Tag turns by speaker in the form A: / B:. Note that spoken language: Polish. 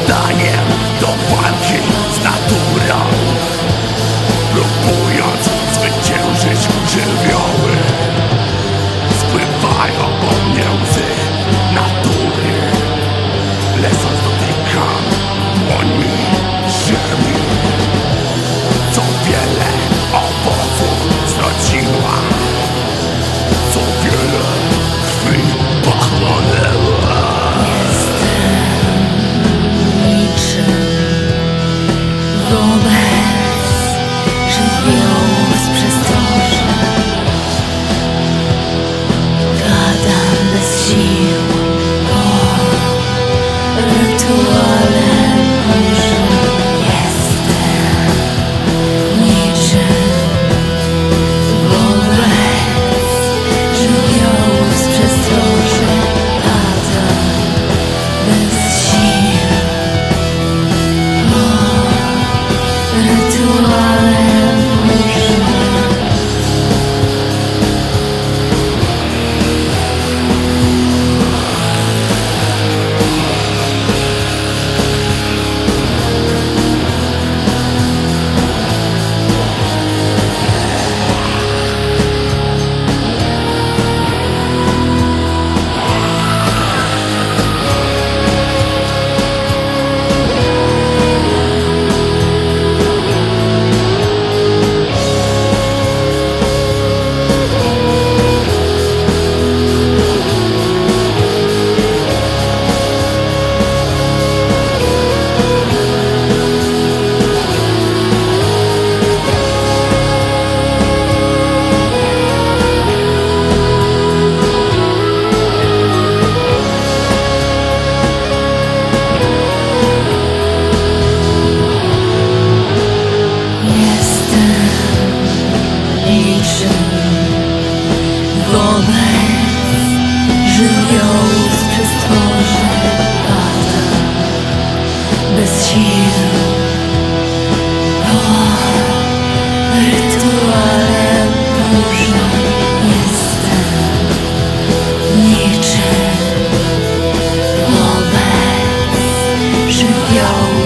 A: zadaniem do walki z naturą, próbując zwyciężyć żywioły. Spływają po mnie łzy natury, lecąc dotykam dłońmi ziemi. Co wiele owoców zrodziła, co wiele krwi pochłonęła.
B: Niczym wobec żywiołu z przestworza, gadam bez sił o rytuale burzy. Jestem niczym wobec żywiołu z przestworza, gadam bez sił o rytuale burzy. Wobec żywiołu z przestworza, gadam bez sił o rytuale burzy. Jestem niczym wobec żywiołu